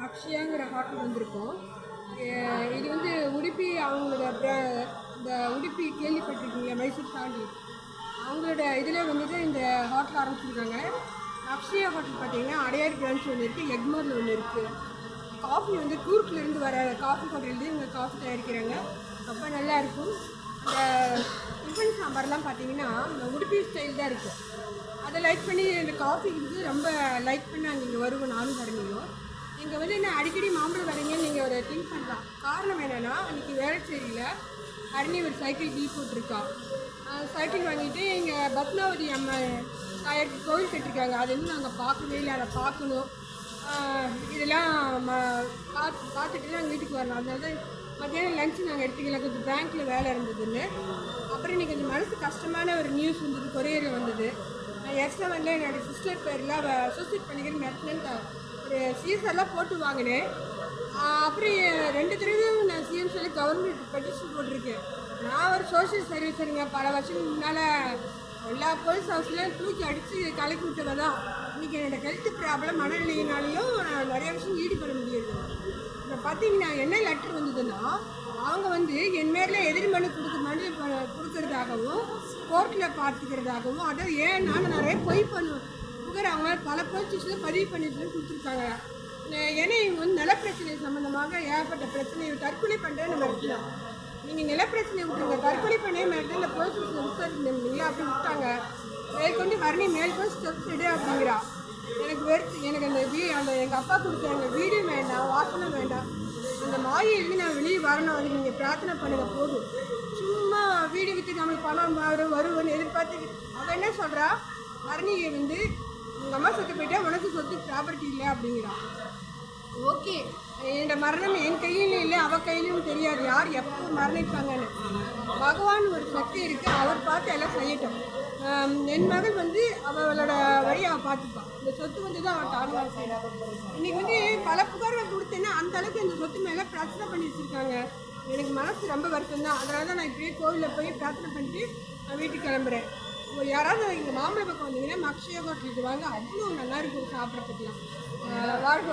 அக்ஷயாங்கிற hotel வந்திருக்கோம். இது வந்து உடுப்பி அவங்களோட இந்த உடுப்பி கேள்விப்பட்டிருக்கீங்க, மைசூர் தாண்டி அவங்களோட இதில் வந்துட்டு இந்த ஹோட்டல் ஆரம்பிச்சிருக்காங்க. அக்ஷயா ஹோட்டல் பார்த்தீங்கன்னா அடையார் பிரான்ச் ஒன்று இருக்குது, எக்மோரில் ஒன்று இருக்குது. காஃபி வந்து கூர்க்லேருந்து வர காஃபி ஹோட்டல்லேருந்து இவங்க காஃபி தயாரிக்கிறாங்க. ரொம்ப நல்லாயிருக்கும். அந்த டிஃபன் சாம்பார்லாம் பார்த்தீங்கன்னா இந்த உடுப்பி ஸ்டைல் தான் இருக்கும். அதை லைக் பண்ணி இந்த காஃபி வந்து ரொம்ப லைக் பண்ணாங்க. இங்கே வருவோம் நானும் வரணியும். இங்கே வந்து என்ன அடிக்கடி மாம்பழம் வரீங்கன்னு நீங்கள் ஒரு திங்க் பண்ணலாம். காரணம் என்னென்னா அன்றைக்கி வேளச்சேரியில் ஹரணி ஒரு சைக்கிள் டீ போட்டிருக்கா. சைக்கிள் வாங்கிட்டு இங்கே பத்மாவதி அம்மா தாயாருக்கு கோவில் கட்டிருக்காங்க. அது வந்து நாங்கள் பார்க்கவே இல்லை, அதை பார்க்கணும். இதெல்லாம் பார்த்துட்டு தான் வீட்டுக்கு வரணும். அதனால தான் மத்தியானம் லஞ்சு நாங்கள் எடுத்துக்கலாம், கொஞ்சம் பேங்க்கில் வேலை இருந்ததுன்னு. அப்புறம் இன்றைக்கி கொஞ்சம் மனசு கஷ்டமான ஒரு நியூஸ் வந்தது, கொரியரில் வந்தது. S7ல் என்னோடய சிஸ்டர் பேரில் அவள் சூசைட் பண்ணிக்கிற மிரட்டினு ஒரு சிஎஸ்ஆர்லாம் போட்டு வாங்கினேன். அப்புறம் 2 தடவையும் நான் சிஎம்சியில் கவர்மெண்ட் பெட்டிஷன் போட்டிருக்கேன். நான் ஒரு சோஷியல் சர்வீஸருங்க. பல வருஷத்துக்கு முன்னால் எல்லா போலீஸ் ஹவுஸ்லையும் தூக்கி அடித்து கலக்கி விட்டவ தான். இன்றைக்கி என்னோடய ஹெல்த் ப்ராப்ளம் மனநிலையினாலையும் நான் நிறைய விஷயம் ஈடுபட முடியாது. இப்போ பார்த்தீங்கன்னா என்ன லெட்டர் வந்ததுன்னா, அவங்க வந்து என் மேலே எதிர் மனு கொடுக்கறதாகவும் கோர்ட்டில் பார்த்துக்கிறதாகவும், அதை ஏன்னா நான் நிறைய பொய் பண்ணுவேன் புகர் அவங்க பல போலீஸ் ஸ்டேஷனில் பதிவு பண்ணிட்டு கொடுத்துருக்காங்க. ஏன்னா இவங்க வந்து நிலப்பிரச்சனை சம்மந்தமாக ஏகப்பட்ட பிரச்சனை தற்கொலை பண்ணுறேன்னு மிரட்டலாம். நீங்கள் நிலப்பிரச்சனை விட்டுருங்க, தற்கொலை பண்ணே மிரட்டு இந்த போலீஸ் ஸ்டேஷன் விசாரிக்கிறீங்களா அப்படி விட்டாங்க. மேற்கொண்டு ஹரணி மேற்கொண்டு ஸ்டெப்ஸ் எடு அப்படிங்கிறா. எனக்கு அந்த எங்கள் அப்பா கொடுத்த எங்கள் வீடு வேண்டாம், வாசனை வேண்டாம். அந்த மாயிலிருந்து நான் வெளியே வரணும், அது நீங்கள் பிரார்த்தனை பண்ணுங்கள் போதும். சும்மா வீடு விற்று நம்மளுக்கு பணம் வருவன்னு எதிர்பார்த்து அவள் என்ன சொல்கிறா, ஹரணியை வந்து உங்கள் அம்மா சொத்து போயிட்டா உனக்கு சொத்து ப்ராப்பர்ட்டி இல்லை அப்படிங்கிறான். ஓகே, என்னோட மரணம் என் கையிலும் இல்லை, அவள் கையிலும் தெரியாது யார் எப்போ மரணிப்பாங்கன்னு. பகவான் ஒரு சக்தி இருக்குது, அவர் பார்த்து எல்லாம் செய்யட்டும். என் மகள் வந்து அவளோட வழி அவள் பார்த்துப்பான். இந்த சொத்து வந்து தான் அவள் தாழ்வாக செய்யலாம். இன்றைக்கி வந்து பல புகார்கள் கொடுத்தேன்னா அந்த அளவுக்கு இந்த சொத்து மேலே பிரார்த்தனை பண்ணி வச்சுருக்காங்க. எனக்கு மனசு ரொம்ப வருத்தம் தான். அதனால தான் நான் இப்படியே கோவிலில் போய் பிரார்த்தனை பண்ணிட்டு நான் வீட்டுக்கு கிளம்புறேன். யாராவது இங்கே மாம்பழ பக்கம் வந்தீங்கன்னா அக்ஷயா ஹோட்டலுக்கு வாங்க, அவ்வளோ நல்லா இருக்கும் சாப்பிட்றதுக்குலாம். வாழ்க்கை